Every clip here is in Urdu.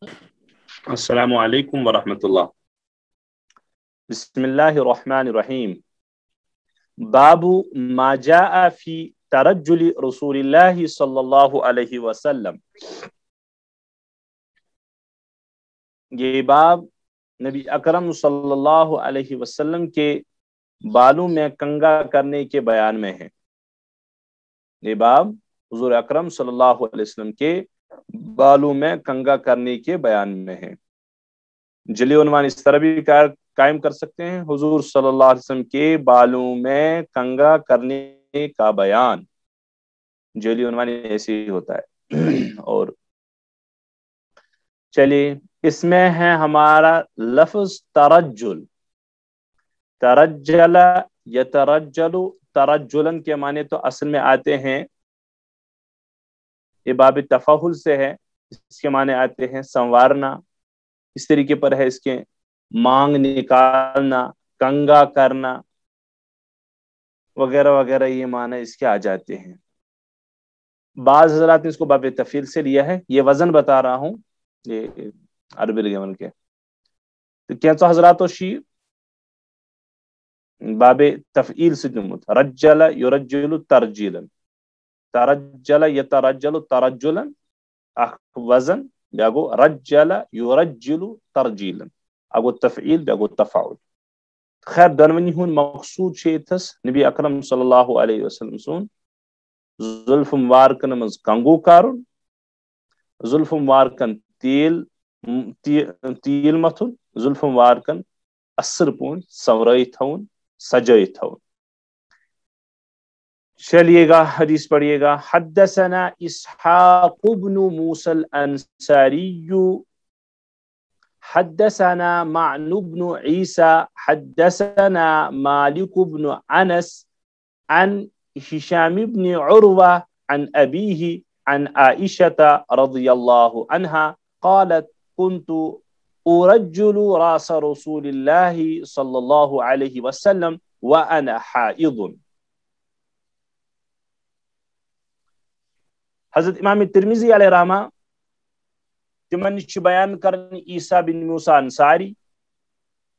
السلام علیکم ورحمۃ اللہ۔ بسم اللہ الرحمن الرحیم۔ باب ما جاء فی ترجل رسول اللہ صلی اللہ علیہ وسلم۔ یہ باب نبی اکرم صلی اللہ علیہ وسلم کے بالوں میں کنگا کرنے کے بیان میں ہے۔ یہ باب حضور اکرم صلی اللہ علیہ وسلم کے بالوں میں کنگا کرنے کے بیان میں ہے۔ جلی عنوان اس طرح بھی قائم کر سکتے ہیں، حضور صلی اللہ علیہ وسلم کے بالوں میں کنگا کرنے کا بیان۔ جلی عنوان ایسے ہی ہوتا ہے۔ اور چلیے اس میں ہے ہمارا لفظ ترجل۔ ترجل یترجل، ترجلن کے معنی تو اصل میں آتے ہیں، یہ باب تفاہل سے ہے، اس کے معنی آتے ہیں سنوارنا، اس طریقے پر ہے اس کے مانگ نکالنا، کنگا کرنا وغیرہ وغیرہ، یہ معنی اس کے آ جاتے ہیں۔ بعض حضرات نے اس کو باب تفعیل سے لیا ہے، یہ وزن بتا رہا ہوں یہ عربی لیول کے، تو کینچو حضرات شی باب تفعیل سے جمت رجل یرجل ترجیلا، ترجل یترجل ترجلا وزن، بیاگو رجل یرجل ترجیلا، اگو تفعیل بیاگو تفاعل۔ خیر دونونی ہون مقصود شیطس نبی اکرم صلی اللہ علیہ وسلم سون ظلف مبارکن مز کنگو کارن، ظلف مبارکن تیل متھن، ظلف مبارکن اثر پون سورائی تھون، سجائی تھون۔ چلیے گا حدیث پڑھیے گا۔ حدثنا اسحاق بن موسى الانصاری حدثنا معن بن عيسى حدثنا مالك بن انس عن هشام بن عروة عن أبيه عن عائشة رضي الله عنها قالت كنت أرجل رأس رسول الله صلى الله عليه وسلم وأنا حائض۔ حضرت امام ترمذی علیہ رحمہ تمن چھ بیان کرن عیسیٰ بن موسیٰ انصاری،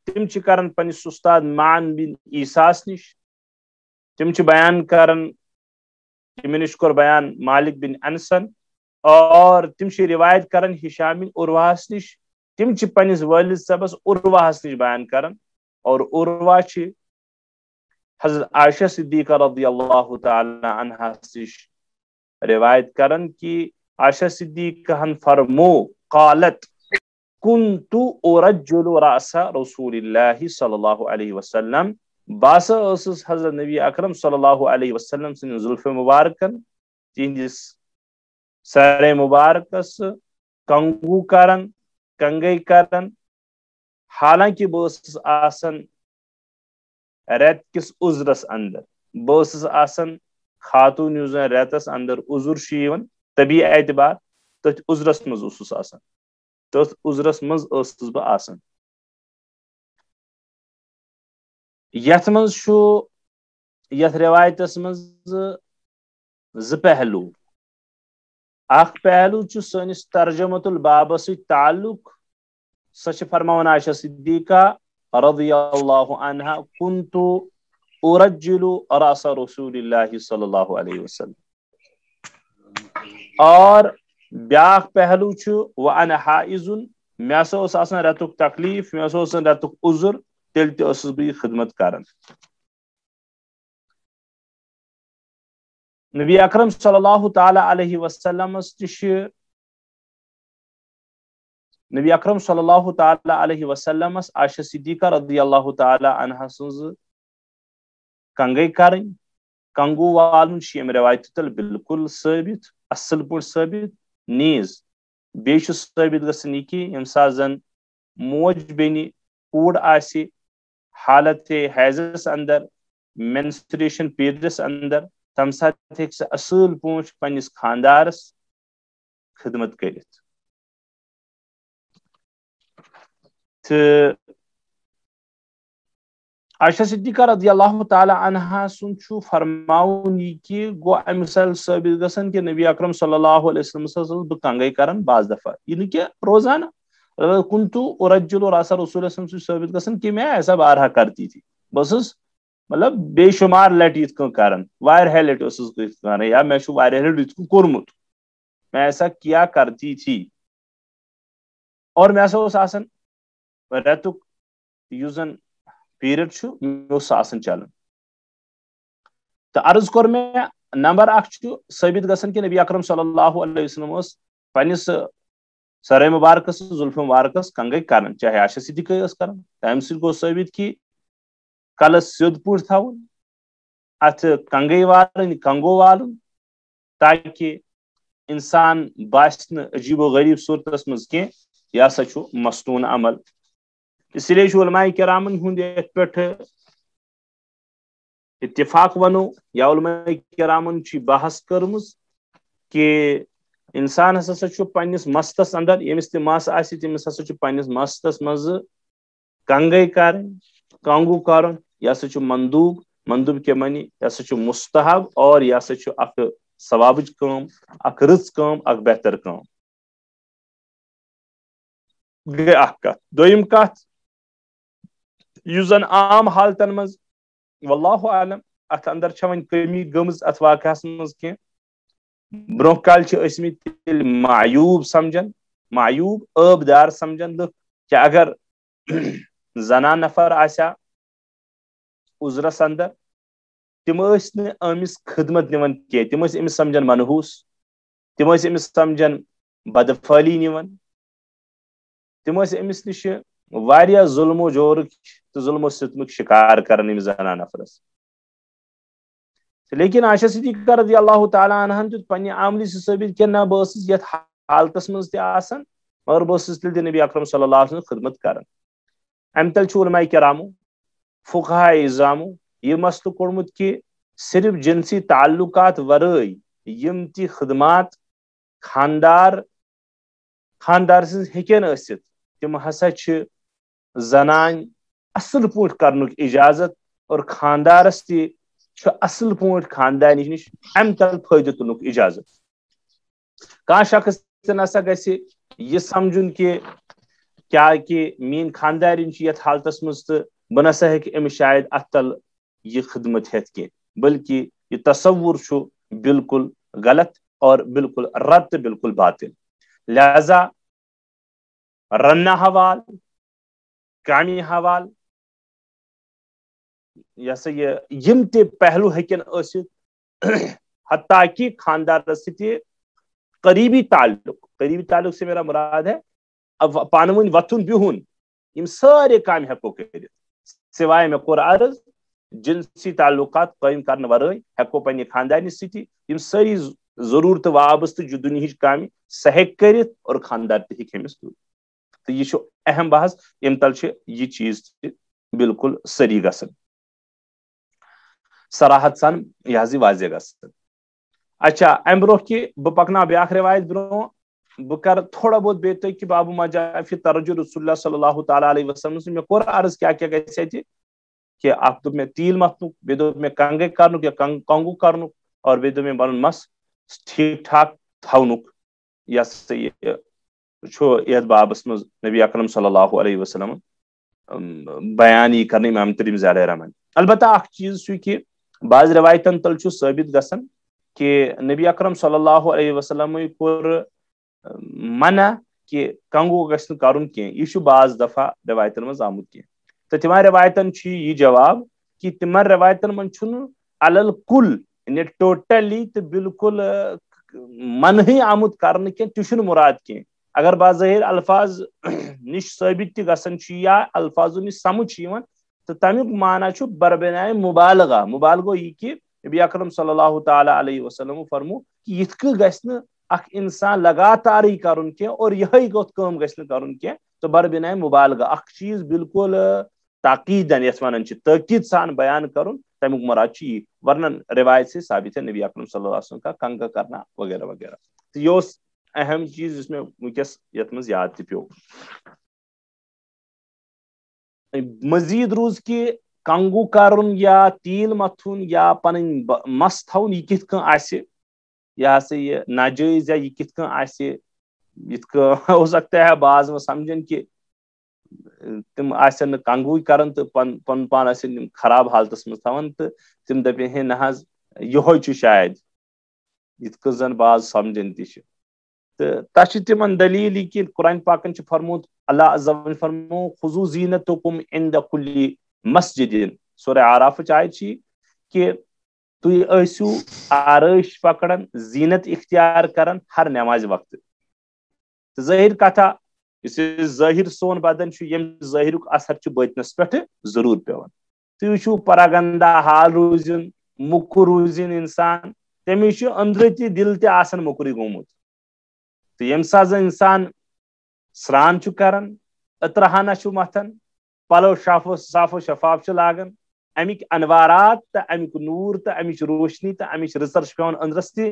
تم چھ کرن پنس استاد معن بن عیسیٰ نش، تم چھ بیان کرن تمنش کور بیان مالک بن انسن، اور تم چھ روایت کرن ہشام بن عروہ نش، تم چھ پنس والد صاحبس عروہ نش بیان کرن، اور عروہ چھ حضرت عائشہ صدیقہ رضی اللہ تعالی عنہا نش روایت کرن کہ عائشہ صدیقہ فرمو قالت كنت ارجل رأس رسول اللہ صلی اللہ علیہ وسلم، باسا اسس حضرت نبی اکرم صلی اللہ علیہ وسلم سن زلف مبارکن تہندس سر مبارکس کنگو کرن، کنگئی کرن، حالانکہ بس آسن ریت کس عذرس اندر، بس آسن خاتون یوز ریتس اندر عذر شیون طبی اعتبار تت عذرس مز اسس آسن، تت عذرس مز اسس بہ آسن۔ یتھ مز شو یتھ روایتس مز ز پہلو، اخ پہلو چھ سنس ترجمت الباب سی تعلق، سچ فرمان عائشہ صدیقہ رضی اللہ عنہا کنت ارجل رأس رسول اللہ صلی اللہ علیہ وسلم، اور بیاکھ پہلو چھ وانا حائض، مے ہسا اوس آسان ریتک تکلیف، مے ہسا اوس ریتک عذر، تیل تہ اوسس بہ خدمت کران۔ نبی اکرم صلی اللہ تعالی علیہ وسلم نبی اکرم صلی اللہ تعالی علیہ وسلم عائشہ صدیقہ رضی اللہ تعالی عنہا سنز کنگئی کرن، کنگو والن شیم روایت تل بالکل ثابت، اصل پور ثابت نیز بیش ثابت گژھن یہ کہ یم سات زن موج بینی کوڑ آسی حالت حیضس اندر، مینسٹریشن پیریڈس اندر، تم سات ہیک سہ اصل پوچھ پنس خاندارس خدمت کرت۔ تو عائشہ صدیقہ رضی اللہ تعالی عنہا سن چھو فرماؤن یہ کہ گو امثال ثابت گسن کہ نبی اکرم صلی اللہ علیہ وسلم بہ کنگے کرن بعض دفعہ یہ کہ روزانہ کنتو ارجل راس رسول اللہ سے ثابت گسن کہ میں ایسا بارہا کرتی تھی بس مطلب بے شمار لٹ یت کرن واریاہ لٹ کران یا میں واریاہ لٹ یت کورمت میں ایسا کیا کرتی تھی اور میں ہسا اوس آسان ریتک یس زن پیریڈ آسان چلان تو عرض کور میں نمبر اخ ثابت گسن کہ نبی اکرم صلی اللہ علیہ وسلم پنس سر مبارکس زلف مبارکس کنگے کران چاہے عائشہ صدیقہ کران تمہ سۭتۍ گوٚو ثٲبت کہ کلس سیود پٲٹھۍ تھاوُن اتھ کنگے والن کنگو والن تاکہ انسان باس عجیب و غریب صورتس مز کی یہ ہسا مصنون عمل اس لیے علماء کرامن ہند یت پہ اتفاق ونو یا علماء کرامن بحث کرمز کہ انسان ہسا پنس مستس اندر یمس تہ مس آسہ تمس ہسا پنس مستس مز کنگے کرن کنگو کرن یہ ہسا مندوب مندوب کے معنی یہ ہسا مستحب اور یہ ہسا اخ ثوابچ کام اخ رٕژ کام اخ بہتر کام گٔے اخ کتھ دوٚیِم کتھ یُس زن عام حالتن مز واللہ عالم اتھ اندر چھِ وۄنۍ کمی گٔمٕژ اتھ واقعس مز کینٛہہ برونٛہہ کالہِ چھِ ٲسمٕتۍ تیٚلہِ معیوب سمجھان معیوب ٲب دار سمجھان لُکھ کہ اگر زنان نفر آسیا عذرس اندر تم ٲسۍ نہٕ أمِس خدمت نِوان کینٛہہ تم ٲسۍ أمِس سمجھان منحوس تم ٲسۍ أمِس سمجھان بدفٲلی نِوان تم ٲسۍ أمِس نِش واریاہ ظلم و جورک تو ظلم و ستمک شکار کران أمِس زنان نفرس لیکن عائشہ صدیقہ رضی اللہ تعالیٰ عنہ دیت پنہ عملی سے ثابت کہ نہ بہ ٲسٕس یتھ حالتس مز تہِ آسان مگر بہ ٲسٕس تیٚلہِ تہِ نبی اکرم صلی اللہ علیہ وسلم خدمت کران امہ تل چھُ علماء کرامو فقہاء اعظامو یہ مسئلہ کوٚڑمُت کہ صرف جنسی تعلقات ورٲے یم تہِ خدمات خاندار سٕنٛز ہیٚکن ٲسِتھ تم ہسا چھِ زنان اصل پٲٹھۍ کرنُک اجازت اور خاندارس تہِ چھُ اصل پٲٹھۍ خاندانہِ نِش امہِ تل فٲیدٕ تُلنُک اجازت کانٛہہ شخص تہِ نسا گژھِ یہ سمجھُن کہ کیا کہ میٲنۍ خاندارین چھِ یتھ حالتس منٛز تہٕ بہٕ نسا ہیٚکہِ أمِس شاید اتھ تل یہ خدمت ہیٚتھ کینٛہہ بلکہ یہ تصور چھُ بالکل غلط اور بالکل رد تہٕ بالکل باطل لہذا رنہ حوال کامہِ حوال یہ سا یم تہِ پہلو ہیٚکن ٲسِتھ حتیٰ کہ خاندارس سۭتۍ قریبی تعلق سے میرا مراد ہے اب پانہٕ ؤنۍ وتھُن بِہُن یم سارے کامہِ ہیٚکو کٔرِتھ سوائے مےٚ کوٚر عرض جنسی تعلقات قٲیِم کرنہٕ ورٲے ہیٚکو پننہِ خاندانس سۭتی یم سٲری ضروٗرتہٕ وابستہٕ دُنہِچ کامہِ سۄ ہیٚکہِ کٔرِتھ اور خاندار تہِ ہیٚکہِ أمِس تُلِتھ تہٕ یہ چھُ اہم بحث ییٚمہِ تل چھِ یہ چیٖز تہِ بالکل صریح گژھان صراحت سان یہ حظ واضح گژھان اچھا امہ برونٛہہ کہ بہٕ پکناو بیاکھ روایت برونٛہہ بہٕ کرٕ تھوڑا بہت بیٚیہِ تۄہہِ کہ بابو ما جاء فی ترجل رسول اللہ صلی اللہ تعالیٰ علیہ وسلم مےٚ کوٚر عرض کیاہ کیاہ گژھِ اتہِ کہ اکھ دوٚپ مےٚ تیٖل متھنُک بیٚیہِ دوٚپ مےٚ کنگے کرنُک یا کنگو کرنُک اور بیٚیہِ دوٚپ مےٚ پنُن مس ٹھیٖک ٹھاک تھاونُک یہ ہسا یہ چھُ یتھ بابس منٛز نبی اکرم صلی اللہ علیہ وسلم بیان یہ کرنے امام ترمذی علیہ رحمٰن البتہ اکھ چیٖز چھُ کہ بعض روایتن تل چھُ ثٲبت گژھان کہ نبی اکرم صلی اللہ علیہ وسلم کوٚر منع کہ کنگو گژھِ نہٕ کرُن کینٛہہ یہ چھُ بعض دفعہ روایتن منٛز آمُت کینٛہہ تہٕ تِمن روایتن چھُ یہ جواب کہ تِمن روایتن منٛز چھُنہٕ علل کُل یعنی ٹوٹلی تہٕ بالکل منہٕے آمُت کرنہٕ کینٛہہ تہِ چھُنہٕ مراد کینٛہہ اگر باظٲہر الفاظ نش ثٲبت تہِ گژھان چھُ یا الفاظو نش سمجھ چھُ یِوان تہٕ تمیُک معنی چھُ بربنائے مبالغہ گوٚو یہِ کہ نبی اکرم صلی اللہ تعالیٰ علیہ وسلم فرمو کہ یِتھ کٔنۍ گژھِ نہٕ اکھ انسان لگاتارٕے کرُن کینٛہہ اور یِہے گوٚت کٲم گژھِ نہٕ کرُن کینٛہہ تہٕ بربنائے مبالغہ اکھ چیٖز بالکل تاکیدن یتھ ونان چھِ تٲکید سان بیان کرُن تمیُک مراد چھُ یی ورنہ روایت سے ثابت ہے نبی اکرم صلی اللہ علیہ وسلم کا کنگا کرنا وغیرہ وغیرہ تو یہ اوس اہم چیٖز یُس مےٚ ونکیٚس یتھ منٛز یاد تہِ پیوٚو مزید روٗز کہ کنگو کرن یا تیل متھن یا پن مس تھون یہ کت کن آسہِ یہ ہسا یہ ناجائز یا یہ کت کن آسہِ یت ہو سکتا ہے بعض وہ سمجھن کہ تم آسن کنگوی کرن تو پن پان آسن خراب حالتس مز تھاون تو تم دپن ہے نہ حظ یہ شاید یت کن زن بعض سمجھن تہ تو تس تمن دلیل کہ قرآن پاکن فرموت اللہ عز و جل فرمو خذوا زینتکم عند کل مسجد سورہ اعراف آیت کہ تھی ٲسِو آرائش پکڑان زینت اختیار کران ہر نماز وقت تو ظٲہر کتھا اس ظٲہر سون بدن یم ظٲہر اثر بطنس پہ ضرور پیوان تھی وچھو پراگندہ حال روزن مکر روزن انسان تمس أندرٕ تہِ دل تہِ آسان مکرے گومت تو یم سات انسان سران کران اترہانہ متھان پلو صاف و شفاف لاگان امیک انوارات تو امیک نور تو امچ روشنی تو امچ رچر پیوان اندرس تہ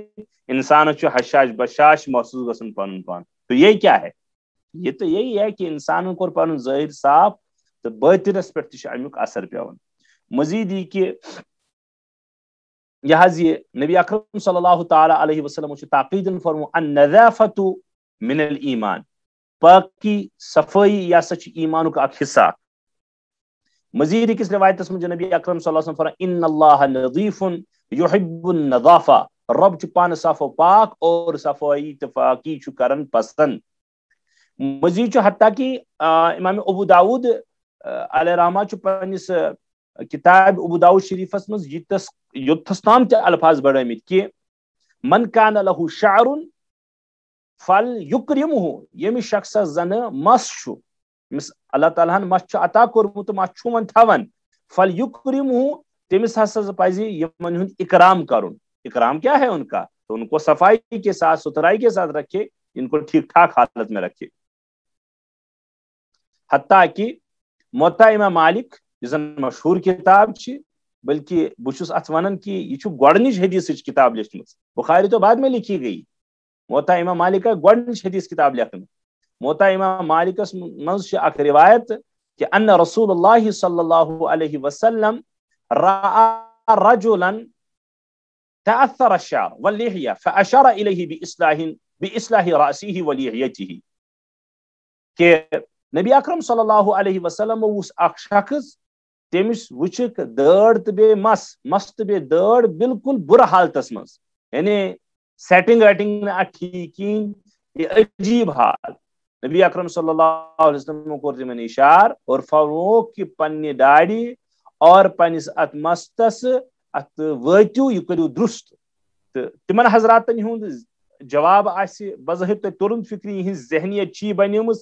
انسان حشاش بشاش محسوس گژھان پن پان تو یہ کیا ہے یہ تو یہی ہے کہ انسان کور پن ظاہر صاف تو باطنس پہ امیک اثر پیوان مزید یہ کہ یہ نبی اکرم صلی اللہ تعالی علیہ وسلم تاقید فرمو النظافۃ من الایمان پاکی صفائی یہ سا ایمان کا اخ حصہ مزید کس روایتس میں نبی اکرم صلی اللہ علیہ وسلم فرمایا ان اللہ نظیف یحب النظافہ رب پان صاف و پاک اور صفائی تو پاکی کرن پسند مزید حتیٰ کہ امام ابو داود علیہ رحمہ پنس کتاب ابو داود شریفس مز یوتھس تام تہ الفاظ بڑھمت کہ من کان لہ شعر فل یکرمہ یمس شخصس زن مس یمس اللہ تعالیٰ ہن مس عطا کورمت مس ون تھون فل یکرمہ تمس ہسا پزِ یمن ہند اکرام کرن اکرام کیا ہے ان کا تو ان کو صفائی کے ساتھ ستھرائی کے ساتھ رکھے ان کو ٹھیک ٹھاک حالت میں رکھے حتیٰ کہ موطا امام مالک زن مشہور کتاب بلکہ بہس ات ونان کہ یہ گۄڈنِچ حدیث کتاب لیچھمٕژ بخاری تو بعد میں لکھی گئی موطا امام مالک گۄڈنِچ حدیث کتاب لیکھن موطا امام مالکس مز اخ روایت کہ ان رسول اللہ صلی اللہ علیہ وسلم رأى رجلا تأثر الشعر واللحية فأشار إليه بإصلاح رأسه ولحيته کہ نبی اکرم صلی اللہ علیہ وسلم اس اخ شخص تمس وچک دڑ تو بے مس تو بے دڑ بالکل برا حالتس مز یعنی سیٹنگ ویٹنگ ٹھیک یہ عجیب حال نبی اکرم صلی اللہ علیہ وسلم کو تمن اشار اور فرمو کہ پنہ داڑھی اور پنس ات مستس ات واتیو یہ کرو درست تو تمن حضراتن ہند جواب آسہ بظاہر تو ترن فکری یہ ذہنیت چی بنیمژ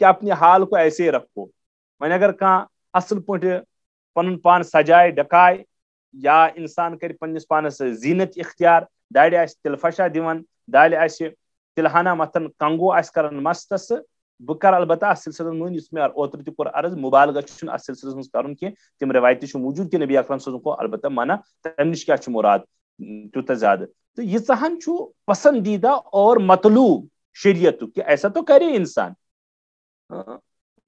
کہ اپنے حال کو ایسے رکھو وۄنۍ اگر کانٛہہ اصل پٲٹھۍ پنن پان سجائے ڈکائے یا انسان کر پنس پانس زینت اختیار داڑِ آسہِ تلفشا دِوان دالہِ آسہِ تلہانہ متھن کنگو آسہِ کران مستس بہ کر البتہ اتھ سلسلس منٛز یُس مےٚ اوترٕ تہِ کوٚر عرض مبالغہ چھُنہٕ اتھ سلسلس منٛز کرُن کینٛہہ تِم روایتہِ چھِ موٗجوٗد کہ نبی اکرم صلی اللہ علیہ وسلم کو البتہ منع تمہِ نِش کیاہ چھُ مراد تیوٗتاہ زیادٕ تہٕ ییٖژاہن چھُ پسندیدہ اور مطلوب شریعتُک کہ ایسا تو کرے انسان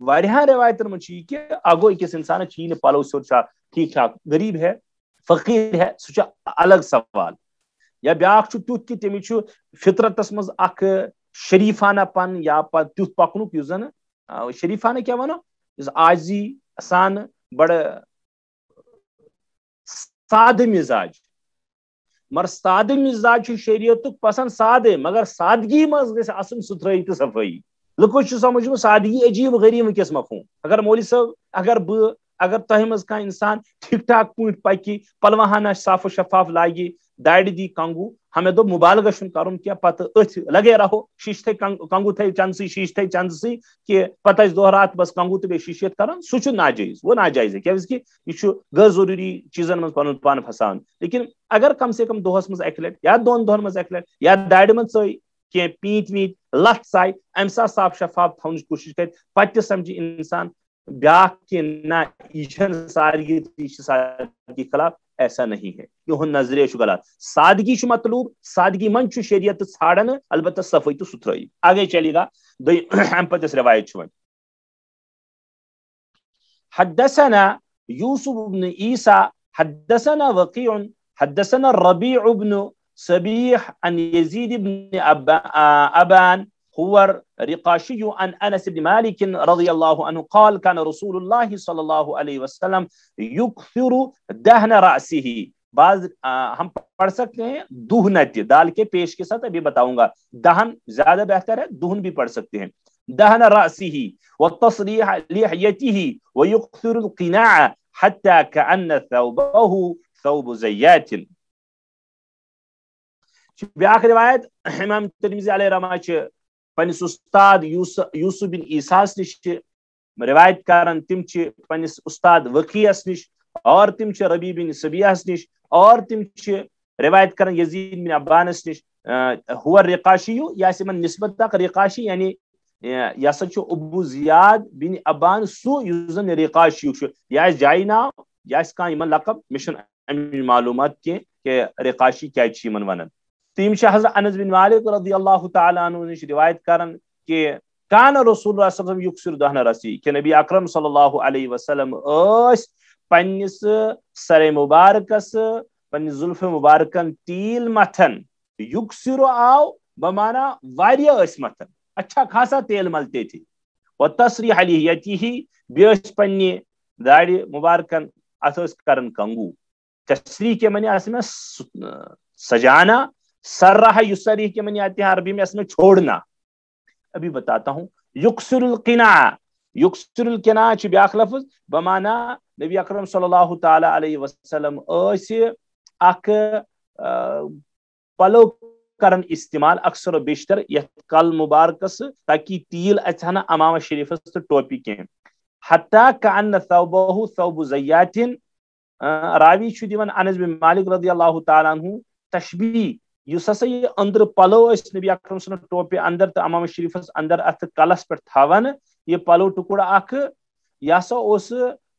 واریاہن روایتن منٛز چھُ یہِ کہ اگو أکِس انسانس چھُ یی نہٕ پلو سیوٚد چھا ٹھیک ٹھاک غریب ہے فقیر ہے سُہ چھُ الگ سوال یا بیاکھ چھُ تیُتھ کہ تٔمِس چھُ فطرتس منٛز اکھ شریفانہ پن یا تیُتھ پکنُک یُس زن شریفانہ کیاہ ونو یُس عاجزی سان بڑٕ سادٕ مزاج مگر سادٕ مزاج چھُ شریعتُک پسند سادٕ مگر سادگی منٛز گژھِ آسٕنۍ ستھرٲیی تہٕ صفٲیی لُکو چھُ سمجھمُت سادگی عجیب غریب ونکس مفہوم اگر مولوی صٲب اگر تۄہہِ منٛز کانٛہہ انسان ٹھیک ٹھاک پٲٹھۍ پکہِ پلوہانہ صاف و شفاف لاگہِ داڑِ دی کنگو ہمیں دوٚپ مُبالغہ چھُنہٕ کرُن کینٛہہ پتہٕ أتھۍ لگے رہو شیٖشہِ تھٲے کنگو تھٲے چندسٕے شیٖشہِ تھٲے چندسٕے کہ پتہٕ ٲسۍ دۄہ رات بس کنگو تہٕ بیٚیہِ شیٖشت کران سُہ چھُ ناجٲیز وہ ناجٲیز ہے کیازِ کہ یہ چھُ غٲر ضروٗری چیٖزن منٛز پنُن پان پھساوان لیکن اگر کم سے کم دۄہس منٛز اکہِ لٹہِ یا دۄن دۄہن منٛز اکہِ لٹہِ یا داڑِ منٛز ژٲے کینٛہہ پیٖنت ویٖنت لتھ ژاے امہِ ساتہٕ صاف شفاف تھاونٕچ کوٗشش کرِ پتہٕ تہِ سمجھِ انسان بیاکھ کہ نہ یہ چھنہٕ سادگی یہ چھِ سادگی خلاف ایسا نہیں ہے یہُنٛد نظریہ چھُ غلط سادگی چھُ مطلوب سادگی منٛز چھُ شریعت ژھانڈان البتہ صفٲیی تہٕ ستھرٲیی آگے چلے گا امہِ پتہٕ یۄس روایت چھِ وۄنۍ حدثنا يوسف بن عيسى حدثنا وقيع حدثنا الربيع بن سبيح عن يزيد بن أبان هو رقاشي عن أنس بن مالك رضي الله عنه قال كان رسول الله صلى الله عليه وسلم يكثر دهن رأسه. بعض ہم پڑھ سکتے ہیں دہنت دال کے پیش کے ساتھ ابھی بتاؤں گا. دہن زیادہ بہتر ہے, دہن بھی پڑھ سکتے ہیں. دهن رأسه والتصريح لحيته ويكثر القناع حتى كأن ثوبه ثوب زيات. بیاکھ روایت امام ترمذی علیہ رحمہ چھ پنس استاد یوسف بن عیساس نش روایت کران. تم چھ پنس استاد وقیعس نش اور تم چھ ربی بن سبیہس نش اور تم چھ روایت کران یزید بن ابانس نش. هو الرقاشی یا من نسبت تک رقاشی یعنی یا سچ ابو زیاد بن ابان سو یوزن رقاشی یا جائی ناو یا اس کا یمن لقب مشن معلومات کے کہ رقاشی کیا چھ من ونن. تیم شاہ حضرت انس بن مالک رضی اللہ تعالی عنہ نے روایت کرن کہ کان رسول اللہ صلی اللہ علیہ وسلم یکسر دہن رسی کہ نبی اکرم صلی اللہ علیہ وسلم اس پنس سر مبارکس پنس زلف مبارکن تیل متھن. یکسر آو بمانا واریہ اس متھن, اچھا خاصا تیل ملتے تھے. و تصریح لحیتہ بیس پنی داڑھی مبارکن اتھس کرن کنگو. تصریح کے معنی اس میں سجانا, سرح یسریح کے معنی آتے ہیں عربی میں اس میں چھوڑنا. ابھی بتاتا ہوں. یکسر القناع, یکسر القناع چھ بیاکھ لفظ بمانا نبی اکرم صلی اللہ تعالی علیہ وسلم اس اک پلو کرن استعمال اکثر و بیشتر یت کل مبارکس تاکہ تیل اچھانا امام شریفس تو ٹوپی کے. حتی کان ثوبہ ثوب زیات. راوی چھ دیون انس بن مالک رضی اللہ تعالی عنہ تشبیہ یس ہسا یہ اندر پلو اس نبی اکرم صلی اللہ علیہ وسلم ٹوپی اندر تو امام شریفس اندر ات کلس پہ تھاون یہ پلو ٹکڑا اخ یہ ہسا اس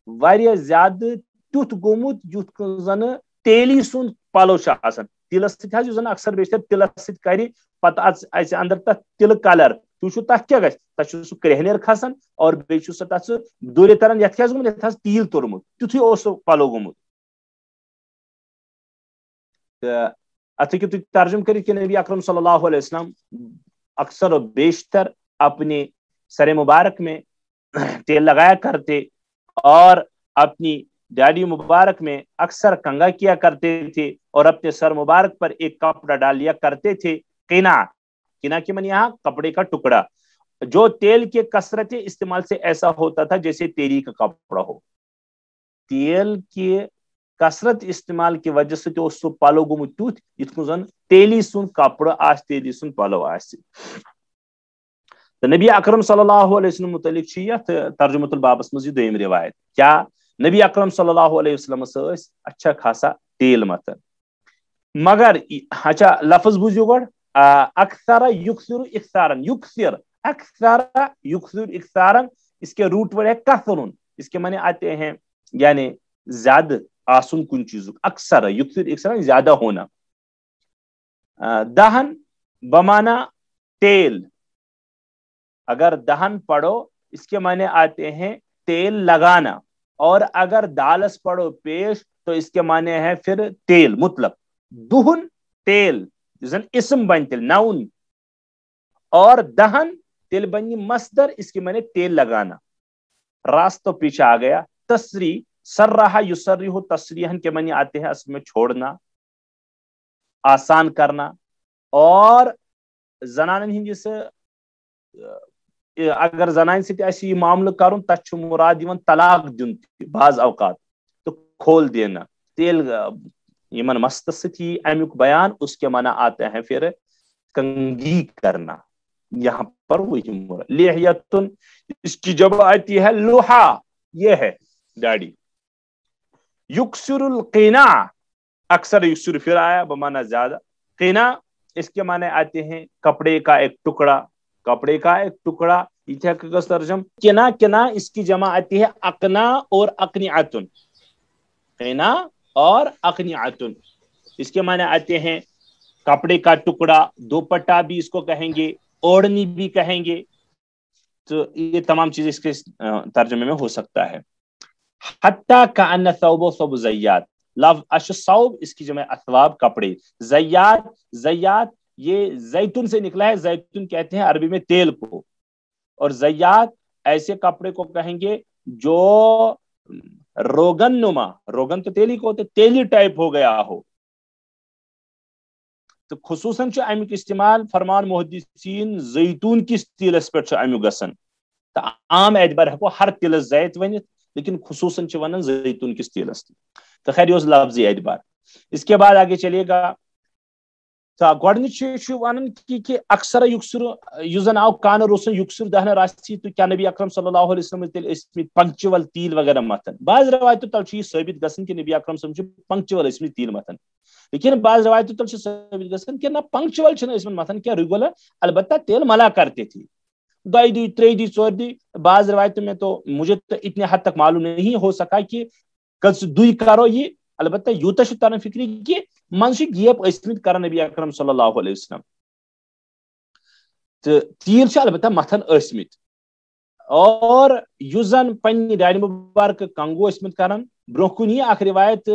واریاہ زیادہ تیت گومت یت زن تیلی سن پلو آسان. تیلس سۭتۍ زن اکثر بیشتر تیلس سۭتۍ کرِ پتہ اَژِ اندر تتھ تِلہٕ کلر تُہۍ تتھ کیاہ گژھِ تتھ چھُ سُہ کرٛیہنیر کھسان اور بیٚیہِ چھُ سُہ تتھ سُہ دوٗرِ تران یتھ کیاہ گوٚمُت یتھ حظ تیٖل توٚرمُت تیُتھُے اوس سُہ پلو گوٚمُت. تہٕ اتھ ہیٚکِو تُہۍ ترجم کٔرِتھ کہ نبی اکرم صلی اللہ علیہ وسلم اکثر و بیشتر اپنے سر مبارک میں تیل لگایا کرتے اور اپنی داڑھی مبارک میں اکثر کنگا کیا کرتے تھے اور اپنے سر مبارک پر ایک کپڑا ڈال لیا کرتے تھے. قنا, قنا کے من یہاں کپڑے کا ٹکڑا جو تیل کے کثرت استعمال سے ایسا ہوتا تھا جیسے تیری کا کپڑا ہو. تیل کے کثرت استعمال کی وجہ سے تو سو پالو گومت تیوت یت زن تیلی سن کپڑا آس تیلی سن پالو آس. تو نبی اکرم صلی اللہ علیہ وسلم متعلق یت ترجمۃ البابس مز یہ دویم روایت کیا نبی اکرم صلی اللہ علیہ وسلم اس اچھا خاصا تیل متن. مگر اچھا لفظ بوزیو گوڑ اکثر یکثر اکثارن. یکثر اکثر یکثر اکثارن اس کے روٹ ورڈ ہے کثرن. اس کے معنی آتے ہیں یعنی زیادہ آسن کن چیزوں. اکثر یکثر اکثارن زیادہ ہونا. دہن بمانا تیل. اگر دہن پڑھو اس کے معنی آتے ہیں تیل لگانا اور اگر دالس پڑھو پیش تو اس کے معنی ہے پھر تیل مطلق. دہن تیل زن اسم بن تیل ناؤن اور دہن تیل بنی مصدر اس کے معنی تیل لگانا. راست تو پیچھے آ گیا. تصریح سرح یسرح تصریحن کے معنی آتے ہیں اصل میں چھوڑنا, آسان کرنا. اور زنانن ہند جس اگر زنان سی یہ معاملہ کرن تک مراد یوان طلاق دن بعض اوقات تو کھول دینا. تیل یمن مست سی امیک بیان اس کے معنی آتے ہیں پھر کنگھی کرنا. یہاں پر وہی مراد. لحیتن اس کی جب آتی ہے لوحا یہ ہے داڑھی. یکسر القنا اکثر یکسر پھر آیا بمانا زیادہ. قنا اس کے معنی آتے ہیں کپڑے کا ایک ٹکڑا. کپڑے کا ایک ٹکڑا یہ ترجم. کنا کنا اس کی جمع آتی ہے اقنا اور اقنعتن. قنا اور اقنعتن اس کے معنی آتے ہیں کپڑے کا ٹکڑا. دوپٹہ بھی اس کو کہیں گے, اوڑھنی بھی کہیں گے. تو یہ تمام چیزیں اس کے ترجمے میں ہو سکتا ہے. حتیٰ کأن ثوب ثوب زیات، لفظ اش صوب اس کی جمع اثواب کپڑے، زیات زیات یہ زیتون سے نکلا ہے، زیتون کہتے ہیں عربی میں تیل کو، اور زیات ایسے کپڑے کو کہیں گے جو روغن نما، روغن تو تیلی کو ہوتے، تیلی ٹائپ ہو گیا ہو. تو خصوصاً امیک استعمال فرمان محدثین زیتون کس تیلس پہ امیک گسن، تو عام اعتبار ہیکو ہر تیلس زیت ونت، لیکن خصوصاً ونن زیتون کس تیلس. تو خیر یہ لفظی اعتبار. اس کے بعد آگے چلیے گا. گۄڈنِچ ونان کہ اکثر یکسر یُس زن آو کان رسن یکسر دہن راسی، تو کیا نبی اکرم صلی اللہ علیہ وسلم تیل ٲسمٕتۍ پنکچول تیل وغیرہ متھن. بعض روایتو تل یہ ثابت گژھان کہ نبی اکرم صلی اللہ علیہ وسلم پنکچول ٲسمٕتۍ تیل متھن، لیکن بعض روایتو تل ثابت گژھان کہ نہ پنکچول چھنہٕ ٲسمٕتۍ متھن کینٛہہ، ریگولر البتہ تیل ملا کرتے تھے، دۄیہِ دُہۍ ترٛیٚیہِ دُہۍ ژورِ دُہۍ. بعض روایتوں میں تو مجھے تو اتنے حد تک معلوم نہیں ہو سکا کہ کٔژ دُہۍ کرو یہ، البتہ یوتاہ چھُ تران فکری کہ من چھِ گیپ ٲسمٕتۍ کران نبی اکرم صلی اللہ علیہ وسلم، تو تیل چھِ البتہ متھن ٲسمٕتۍ. اور یُس زن پننہِ ڈیڈِ مبارک کنگو ٲسمٕتۍ کران، برونٛہہ کُن یی اکھ روایت،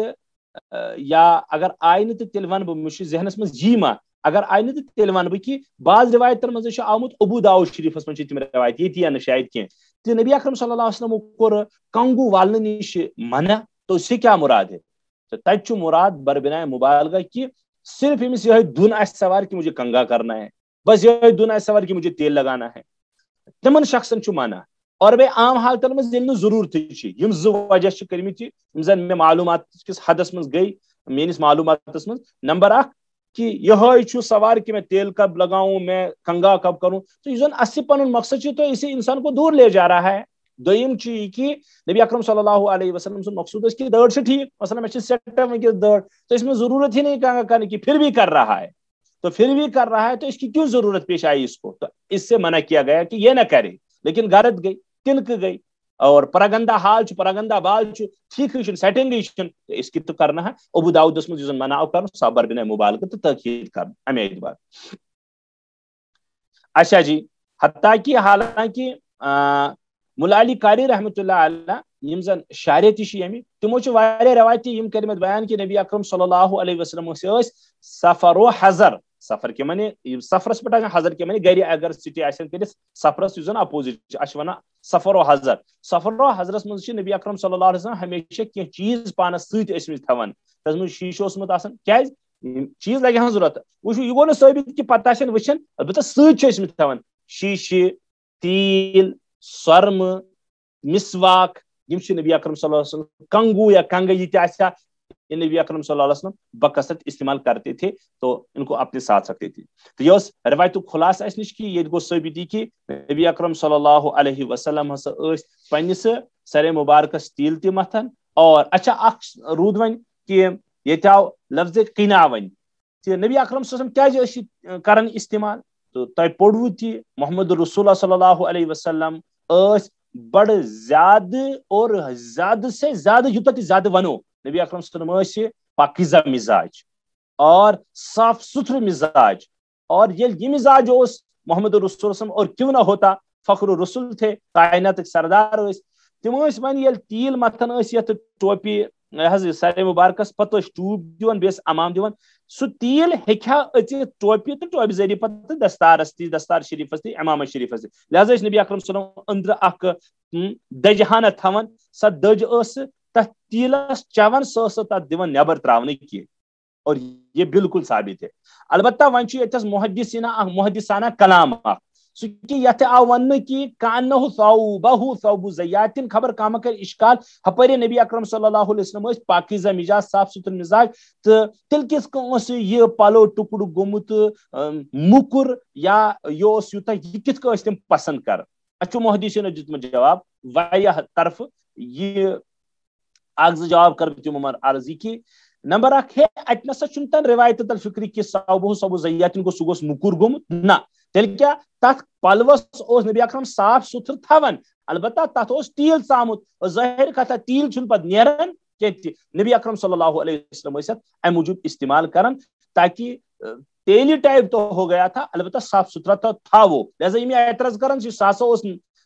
یا اگر آیہِ نہٕ تہٕ تیٚلہِ ونہٕ بہٕ، مےٚ چھُ ذہنس منٛز یی ما، اگر آیہِ نہٕ تہٕ تیٚلہِ ونہٕ بہٕ کہ بعض روایتن منٛز چھُ آمُت ابو داؤد شریفس منٛز چھِ تِم روایت، ییٚتہِ یا نہٕ شاید کینٛہہ، تہٕ نبی اکرم صلی اللہ علیہ وسلم کوٚر کنگو والنہٕ نِش منع. تو اس سے کیا مراد ہے؟ تو تتہِ چھُ مراد بربنائے مبالغہ کہ صرف امس یہ دھن آسہِ سوار کہ مجھے کنگا کرنا ہے، بس یہ دھن آسہِ سوار کہ مجھے تیل لگانا ہے، تمن شخصن چھُ منع. اور بے عام حالتن منٛز ییٚلہِ نہٕ ضروٗرتٕے چھِ، یِم زٕ وجہ چھِ کٔرمٕتۍ یِم زن مےٚ معلوٗمات کِس حدس منٛز گٔے، میٲنِس معلوٗماتس منٛز. نمبر اکھ کہ یہ چھُ سوار کہ میں تیل کب لگاؤں، میں کنگا کب کروں، تو یہ زن اسی پنن مقصد چھُ تو اسے انسان کو دور لے جا رہا ہے. دویم چھُ یہ کہ نبی اکرم صلی اللہ علیہ وسلم سن مقصود اس کی دڑ سے ٹھیک، مثلا میں سیٹ ونکس دڑ، تو اس میں ضرورت ہی نہیں کنگا کرنے کی، پھر بھی کر رہا ہے، تو پھر بھی کر رہا ہے، تو اس کی کیوں ضرورت پیش آئی اس کو؟ تو اس سے منع کیا گیا کہ یہ نہ کرے. لیکن غرض گئی، تنک گئی، اور پراگندہ حال چھُ، پراگندہ بال چھُ، ٹھیک چھُ، سیٹنگ چھُ، اس کی تو کرنا ہے. ابو داؤدس منٛز یُس زن منع کر صبر بن مبالغہ تو تاکید کر امے اعتبار. اچھا جی، حتیٰ کہ حالانکہ ملا علی قاری رحمۃ اللہ علیہ یم زن شاعر تہِ چھِ ییٚمہِ، تمو چھِ واریاہ روایتی یم کٔرمٕتۍ بیان کہ نبی اکرم صلی اللہ علیہ وسلم ٲسۍ سفر و حضر. سفر کے معنی سفرس پہ حضر کے معنی گھر اگر سٹی آسن کٔرِتھ، سفرس یُس زن اپوزٹ اچھا ونان سفر و حضر. سفر و حضرس منٛز چھِ نبی اکرم صلی اللہ علیہ وسلم ہمیشہ کینٛہہ چیز پانس سۭتۍ ٲسمٕتۍ تھاوان، تتھ منٛز شیٖشہٕ اوسمُت آسان، کیازِ چیز لگہِ ہن ضرورت. وٕچھو یہ گوٚو نہٕ ثٲبت کہ پتہٕ آسن وٕچھان، البتہ سۭتۍ چھِ ٲسمٕتۍ تھاوان شیٖشہٕ، تیٖل، سۄرمہٕ، مسواک. یم چھِ نبی اکرم صلی اللہ علیہ وسلم کنگو یا کنگا یہ آسیا، یہ نبی اکرم صلی اللہ علیہ وسلم بکثرت استعمال کرتے تھے، تو ان کو اپنے ساتھ رکھتے تھے. تو یہ روایت خلاص اس نش کہ یہ گو ثابتی کہ نبی اکرم صلی اللہ علیہ وسلم ہسا پنس سر مبارکس تیل تہ متھن. اور اچھا اخ رود ون کہ یہ آو لفظ قنا ون، کہ نبی اکرم صلی اللہ علیہ وسلم کیا کران استعمال، تو تہ پوڑو تہ محمد رسول اللہ صلی اللہ علیہ وسلم بڑ زیادہ اور زیادہ سے زیادہ یوتاہ تہ زیادہ ونو، نبی اکرم صلی اللہ علیہ وسلم پاکیزہ مزاج اور صاف ستھر مزاج. اور یہ مزاج اس محمد رسول وسلم اور کیوں نہ ہوتا، فخر الرسول تھے، کائنات سردار اس، تم ون یل تیل متھن یت ٹوپی سر مبارکس پتہ ٹوپ دِوان بیس امام دِوان، سہ تیل ہیکہ اژِتھ ٹوپی تو ٹوپی ذریعہ پتہ دستارس تہ، دستار شریفس تہ، امام شریفس تہ. لہذا نبی اکرم صلی اللہ علیہ وسلم اندر اخ دج ہانہ تھاون، سہ دج اس تتھ تیلس چون، سہ تتھ دِوان نبر تراؤنہ کی. اور یہ بالکل ثابت ہے. البتہ ون یتس محدثانہ کلام اخ سہ کہ یت آو ون کہ کانہ ثوبہ ثوب زیاتن، خبر کام کر اشکال ہپر نبی اکرم صلی اللہ علیہ وسلم پاکیزہ مزاج، صاف ستھر مزاج، تو تیل کس یہ پلو ٹکڑ گومت مکر، یا یہ یوتہ یہ کت تم پسند کر. اچھو محدثین دیتمت جواب واریاہ طرف، یہ اخ زٕ جواب کر تمو عرضی کہ نمبر اکھ ہے ات نسا چھُنہٕ روایت تل فکری کہ صوبہ صوبہ زیاتن گو سہ گوس مکر گومت، نہ تیل کیا تتھ پلوس اوس نبی اکرم صاف ستھر تھاون، البتہ تتھ اوس تیل ژامُت، ظاہر کتھا تیل چھُنہٕ پتہٕ نیران کینٛہہ. نبی اکرم صلی اللہ علیہ وسلم ٲسۍ امہِ موٗجوٗب استعمال کران تاکہ تیلی ٹائپ تو ہو گیا تھا، البتہ صاف ستھرا تو تھا وہ. لہذا یہ اعتراض کران سہ ہسا اوس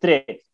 3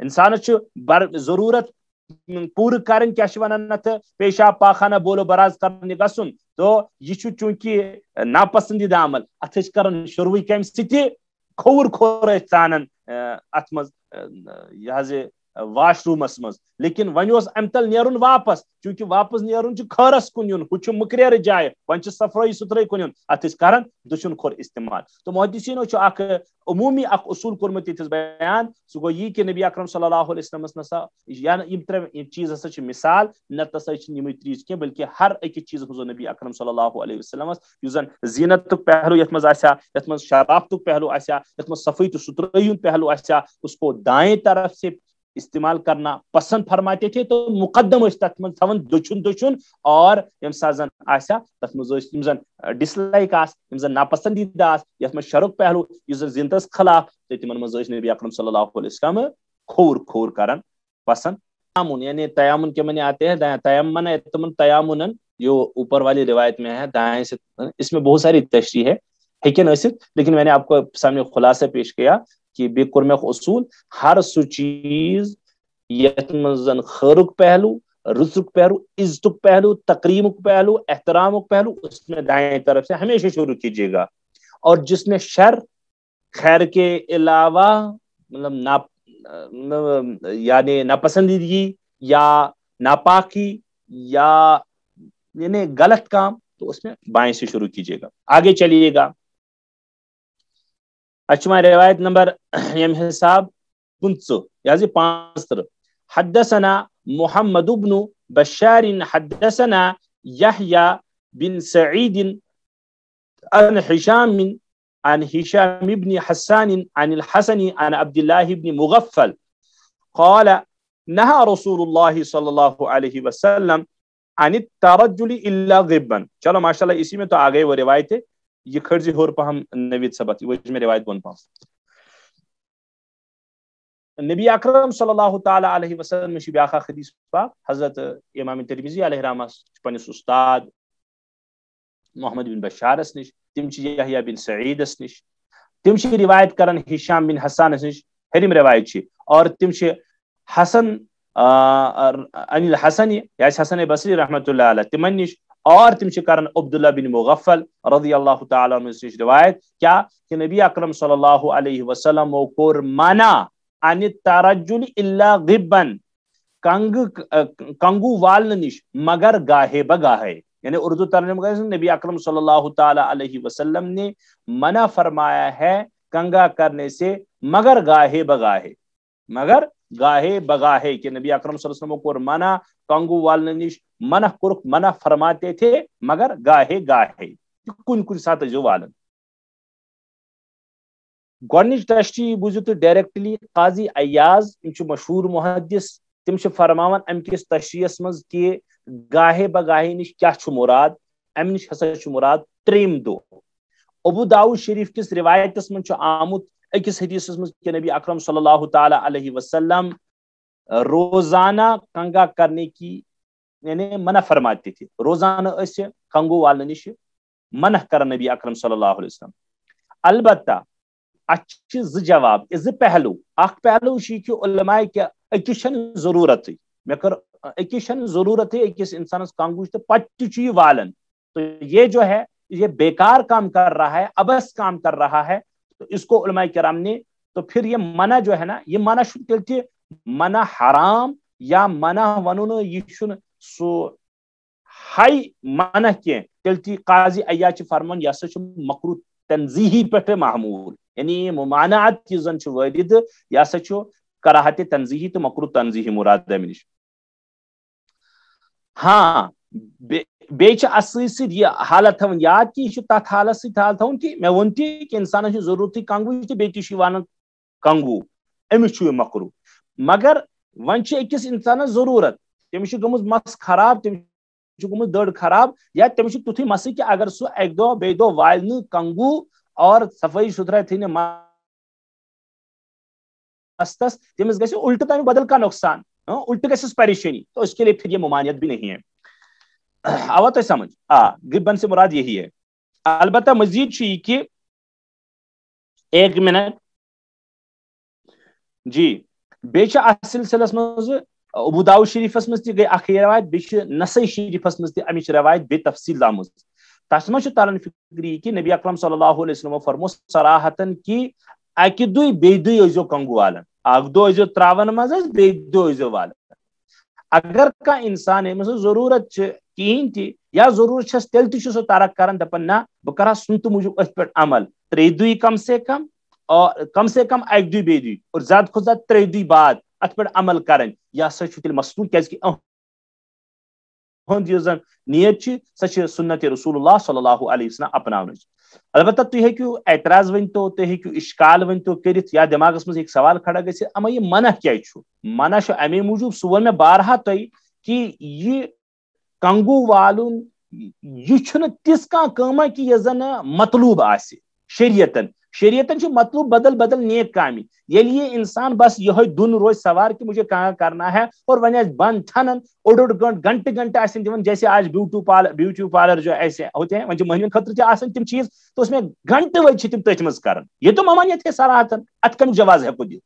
انسان ضرورت پور کرن کیا ونان پیشاب پاخانہ بولو براز کرنے گھن تو یہ چونکہ ناپسندیدہ عمل ات کران شروع کم سی کھور کھور ژانن ات مز یہ واش رومس مز لیکن ون ام تل نیرن واپس چونکہ واپس نیرن خرس کن یون ہو مکریر جائے ون صفائی ستھرائی کن یون ات کران دشن کھور استعمال تو محدثینو اخ عمومی اخ اصول کورمت یتس بیان سہ گو یہ کہ نبی اکرم صلی اللہ علیہ وسلم نسا یم ترے چیز ہسا چھ مثال نت ہسا یم تریز کی بلکہ ہر اکس چیز مز نبی اکرم صلی اللہ علیہ وسلم اس زن زینت پہلو یت مز آسیا یت مز شرافت پہلو آسیا یت مز صفائی تو ستھرائی پہلو آسیا اس کو دائیں طرف سے استعمال کرنا پسند فرماتے تھے تو مقدم تک من تھون دچن اور یم سا زن آسیا تک یم زن ڈس لائک زن ناپسندیدہ یت من شرک پہلو اس زن زندس خلاف تو تمن مز نبی اکرم صلی اللہ علیہ وسلم کھور کرن پسند تیامن یعنی تیامن کے معنی آتے ہیں تیمن تیامن جو اوپر والی روایت میں ہے دائیں سے اس میں بہت ساری تشریح ہے لیکن لیکن میں نے آپ کو سامنے خلاصہ پیش کیا کہ بے قرمخ اصول ہر سو چیز یت مزن خیرک پہلو رزق پہلو عزتک پہلو تقریمک پہلو احترامک پہلو اس میں دائیں طرف سے ہمیشہ شروع کیجیے گا اور جس میں شر خیر کے علاوہ مطلب یعنی ناپسندیدگی یا ناپاکی یا یعنی غلط کام تو اس میں بائیں سے شروع کیجیے گا. آگے چلیے گا. اچھا روایت نمبر یم حساب 15 یعنی 15 حدثنا محمد بن بشار حدثنا يحيى بن سعيد عن هشام بن حسان عن الحسن عن عبد الله بن مغفل قال نهى رسول الله صلى الله عليه وسلم عن الترجل الا غبا. چلو ماشاءاللہ اسی میں تو آگئے وہ روایت ہے یہ خرجی ہور پہ ہم نوید سبت وہ میں روایت بن پاؤں. نبی اکرم صلی اللہ تعالی علیہ وسلم میں بیاخا حدیث پاک حضرت امام ترمذی علیہ رحمہ پنس استاد محمد بن بشار نش تم یحییٰ بن سعید نش تم روایت کرن ہشام بن حسان نش ہرم روایت اور تم حسن عن الحسن یا حسن بصری رحمۃ اللہ علیہ تمن نش اور تم کرن عبداللہ بن مغفل رضی اللہ تعالیٰ عنہ سے روایت کیا کہ نبی اکرم صلی اللہ علیہ وسلم کو منع عن الترجل الا غبا کنگو وال نش مگر گاہے بگاہے یعنی اردو ترجمہ نبی اکرم صلی اللہ تعالی علیہ وسلم نے منع فرمایا ہے کنگا کرنے سے مگر گاہے بگاہے کہ نبی اکرم صلی اللہ علیہ وسلم کو منع کنگو وال نش منع فرماتے تھے مگر گاہے کن ساتھ جو والن. گونیچ تشریح بوزو تو ڈائریکٹلی قاضی ایاز مشہور محدث تم فرماون ام کس تشریحس مز کہ گاہے بگاہے نش کیا مراد ام نش ہسا مراد تریم دو. ابو داؤد شریف کس روایتس من آمت اکس حدیثس مز کہ نبی اکرم صلی اللہ تعالی علیہ وسلم روزانہ کنگا کرنے کی یعنی منع فرماتے تھے. روزانہ اس کنگو والن نش منع کر نبی اکرم صلی اللہ علیہ وسلم. البتہ اچھے جواب از پہلو اخ پہلو کہ علماء کیا اکشن ضرورت میں کر اکشن ضرورت ہے اکس انسان کنگوش تو پتہ والن تو یہ جو ہے یہ بیکار کام کر رہا ہے ابس کام کر رہا ہے تو اس کو علماء کرام نے تو پھر یہ منع جو ہے نا یہ منع تیل منع حرام یا منع ونو یہ سو ہائی منع کی تیل قاضی ایاز فرمان یہ سا مکروہ تنزیہی پہ معمول یعنی ممانعت کی زن وارد یہ سا کراہت تنزیہی تو مکروہ تنزیہی مراد نش. ہاں بیچ اصل سے یہ حالت تھون یاد کہ یہ تک حالت سے حال تھون کہ میں ون تھی کہ انسان ضرورت کنگو تو بیچ وان کنگو امس یہ مکروہ مگر ون اکس انسان ضرورت تمس گمت مس خراب تمس گمت دڑ خراب یا تمس تیتھ مس کہ اگر سہ اک دہ بی دہ والہ کنگو اور صفائی ستھرائی تھی مستس تمس گھس الٹہ تمہیں بدل کا نقصان الٹہ گھس پریشانی تو اس کے لیے پھر یہ ممانعت بھی نہیں ہے. آوا تو سمجھ غبن سے مراد یہی ہے. البتہ مزید کہ ایک منٹ جی بیچ سلسلس مز ابو داؤد شریفس مز تہ گئی اخ روایت بیچ نسائی شریفس مز تہ امچ روایت بے تفصیل آمز تس مز تران فکری کہ نبی اکرم صلی اللہ علیہ وسلم فرمو صراحتن کہ اکہ دُے بیٚیہِ دُے ٲسۍزیو کنگو والن اکھ دۄہ ٲسۍزیو تراون مز بیٚیہِ دۄہ ٲسۍزیو والن اگر کانٛہہ انسان ییٚمِس ضروٗرت چھِ کہین تہِ یا ضروٗرت چھس تیٚلہِ تہِ چھُ سُہ ترک کران دپان نہ بہٕ کرٕ ہا سنتہٕ موٗجوٗب أتھۍ پٮ۪ٹھ عمل 3 دُے کم سے کم اکہِ دُے بیٚیہِ دُے اور زیادٕ کھۄتہٕ زیادٕ 3 دُے بعد اتھ پٮ۪ٹھ عمل کرٕنۍ یہِ ہسا چھُ تیٚلہِ مسنون کیازِ کہ یُس زن نیت چھِ سۄ چھِ سنت رسول اللہ صلی اللہ علیہ وسلم اپناونٕچ البتہ تُہۍ ہیٚکِو اعتراض ؤنتو تُہۍ ہیٚکِو اشکال ؤنتو کٔرِتھ یا دٮ۪ماغس منٛز ہیٚکہِ سوال کھڑا گٔژھِتھ اما یہِ منع کیازِ چھُ منع چھُ امے موٗجوٗب سُہ ووٚن مےٚ بارہا تۄہہِ کہ یہِ کنگو والُن یہِ چھُنہٕ تِژھ کانٛہہ کٲمہ کہ یۄس زن مطلوب آسہِ شریعتن چھُ مطلوب بدل بدل نیک کامہِ ییٚلہِ یہ انسان بس یہوے دُن روز سوار کہ مجھے کہاں کرنا ہے اور وۄنۍ آسہِ بند ٹھنن اوٚڑ گنٹہٕ آسن دِوان جیسے آج بیوٹی پارلر جو ایسے ہوتے ہیں وۄنۍ چھِ مہنوین خٲطرٕ تہِ آسان تِم چیٖز تو اس میں گنٹہٕ وٲدۍ چھِ تِم تٔتھۍ منٛز کران یہ تو ممانیت ہے صراحتن اتھ کمیُک جواز ہیٚکو دِتھ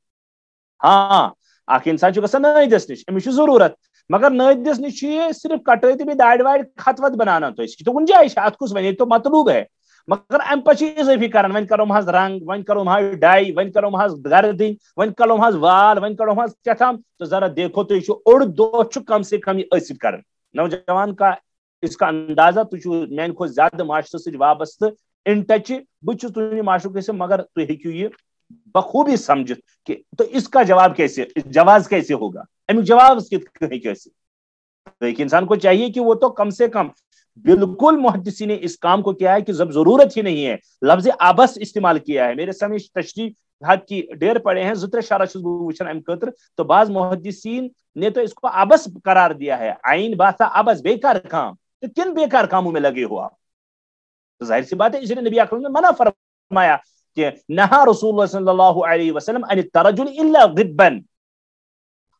ہاں اکھ انسان چھُ گژھان نٲدِس نِش أمِس چھُ ضروٗرت مگر نٲدِس نِش چھُ یہِ صرف کٹٲے تہٕ بیٚیہِ دارِ وارِ خط وت بناوناون تۄہہِ سُہ چھُ کُنہِ جایہِ چھِ اتھ کُس ونے تو مطلوب ہے مگر امہِ پتہٕ چھِ اضٲفی کران وۄنۍ کرو محظ رنگ وۄنۍ کرو محظ ڈاے وۄنۍ کرو محظ گردٕنۍ وۄنۍ کڑو محظ وال وۄنۍ کڑو محظ کیٛاہتام تو ذرا دیکھو تُہۍ چھُ اوٚڑ دۄہ چھُ کم سے کم یہِ أسۍ کران نوجوان کا اس کا اندازہ تُہۍ چھُو میانہِ کھۄتہٕ زیادٕ معاشرس سۭتۍ وابستہٕ ان ٹچ بہٕ چھُس تُہنٛدِ معاشرُک حِصہٕ مگر تُہۍ ہیٚکِو یہِ بخوبی سمجھت کہ تو اس کا جواز کیسے ہوگا امیک جواب ہیٚکہِ ٲسِتھ تو ایک انسان کو چاہیے کہ وہ تو کم سے کم بالکل محدثین نے اس کام کو کیا ہے کہ جب ضرورت ہی نہیں ہے لفظ آبس استعمال کیا ہے میرے سامنے تشریح حد کی ڈیر پڑے ہیں زتر شارہ چھس بہ وچھان ام خاطر تو بعض محدثین نے تو اس کو آبس قرار دیا ہے عین باسا آبس بیکار کام تو کن بیکار کاموں میں لگے ہو آپ تو ظاہر سی بات ہے اس لیے نبی اکرم نے منع فرمایا کہ نہا رسول اللہ صلی اللہ علیہ وسلم ان الترجل الا غبا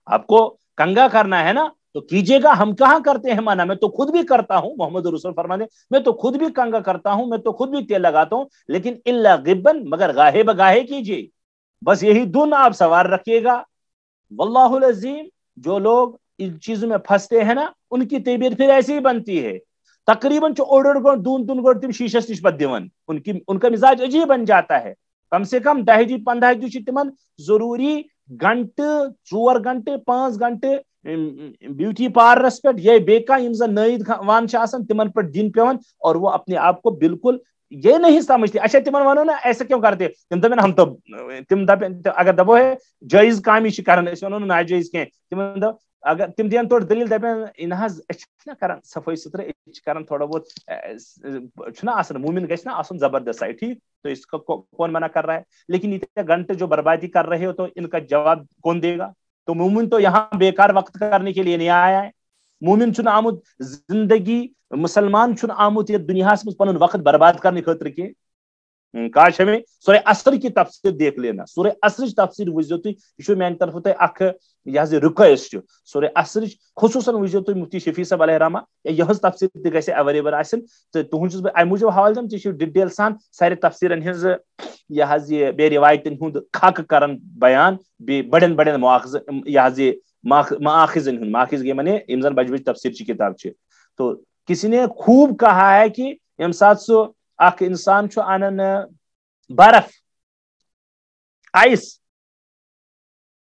آپ کو کنگا کرنا ہے نا تو کیجیے گا ہم کہاں کرتے ہیں منع میں تو خود بھی کرتا ہوں محمد رسول فرمانے میں تو خود بھی کنگا کرتا ہوں میں تو خود بھی تیل لگاتا ہوں لیکن الا غبا مگر گاہے بگاہے کیجیے بس یہی دن آپ سوار رکھیے گا واللہ العظیم جو لوگ ان چیزوں میں پھنستے ہیں نا ان کی طبیعت پھر ایسی ہی بنتی ہے تقریباً اوڑ گھنٹ دون گھنٹ تم شیشس نش پتہ دِوان ان کا مزاج عجیب بن جاتا ہے کم سے کم 10 دُے 15 دُے تمن ضروری گھنٹہ 4 گھنٹہ 5 گھنٹہ بیوٹی پارلرس پہ یہ بیکا یم زن نٲیِد وان تمن پہ دن پیون اور وہ اپنے آپ کو بالکل یہ نہیں سمجھتے اچھا تمن ونو نا ایسا کیوں کرتے تم دپن ہم تو تم دپن اگر دپو ہے جائز کامی کران اس ونو ناجائز کی تمن دپ اگر تم دین تور دلیل دپن نہ کران صفائی ستھرا کران تھوڑا بہت آسان مومن گھس نا آسن زبردست ہے ٹھیک تو اس کو کون منع کر رہا ہے لیکن اتنے گھنٹے جو بربادی کر رہے ہو تو ان کا جواب کون دے گا تو مومن تو یہاں بیکار وقت کرنے کے لیے نہیں آیا ہے مومن چھن آمت زندگی مسلمان چھن آمت یہ دنیا میں پن وقت برباد کرنے خاطر کی کاش ہمیں سورہ عصر کی تفسیر دیکھ لینا سورہ عصر تفسیر وچھو تھی یہ میانہ طرف تہ اخ یہ رکویسٹ سورہ عصر خصوصاً وچھو تھی مفتی شفیع صاحب علیہ رحمہ یہ تفسیر تہ گژھِ ایویلیبل آسن تو تہذ بہ امہ موجود حوالہ دم تہ ڈیٹیل سان سارے تفسیرن ہز یہ بے روایتن ہند خاکہ کرن بیان بے بڑن بڑن یہ ماخذن ہند ماخذ گئی مانے یم زن بج بج تفسیر کی کتاب چھ تو کسی نے خوب کہا ہے کہ یم سات سو اخ انسان چھو انن برف آئس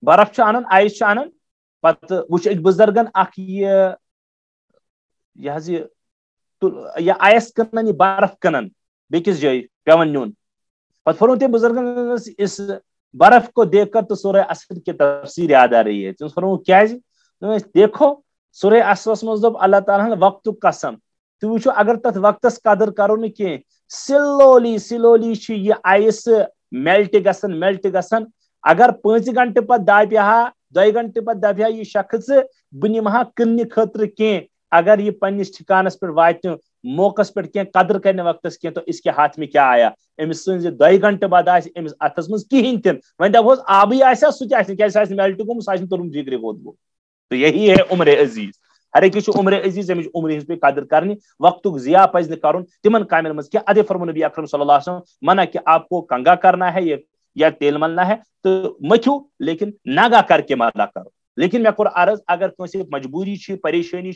برف چھو انن آئس چھو انن پتہ وچ بزرگن اخ یہ آئس کنن یہ برف کنن بیکس جائے پیون نیون پتہ فرمو تم بزرگن اس برف کو دیکھ کر تو سورہ عصر کی تفسیر یاد آ رہی ہے تم فرمو کیا دیکھو سورہ عصر مز دپ اللہ تعالیٰ وقت قسم تو وچھو اگر تت وقتس قدر کرو نا کی سلولی یہ آئس میلٹ گسن اگر 5 گھنٹہ پتہ دپہ 2 گھنٹہ پتہ دپہ یہ شخص بہ نمہا کٕننہِ خٲطرٕ کی اگر یہ پنس ٹھکانس پہ واتہ موقع پہ کی قدر کرنے وقتس کی تو اس کے ہاتھ میں کیا آیا امس سن 2 گھنٹہ بعد امس اتھس مز کہین تن وۄنۍ دپوس آبی آسیا سُہ تہِ آسہِ نہٕ کیازِ میلٹ گوٚمُت سُہ آسہِ ترُن جگرِ ووتمُت تو یہی ہے عمر عزیز ہر ایک عمر عزیز امچ عمر ہز پہ قدر کرنی وقت ضیاع پزِ نہٕ کرُن تمن کامن مز کی ادے فرمو نبی اکرم صلی اللہ علیہ وسلم منع کہ آپ کو کنگا کرنا ہے یہ یا تیل ملنا ہے تو متھو لیکن ناگا کر کے ملا کرو. لیکن میں کور عرض اگر کانسہ مجبوری پریشانی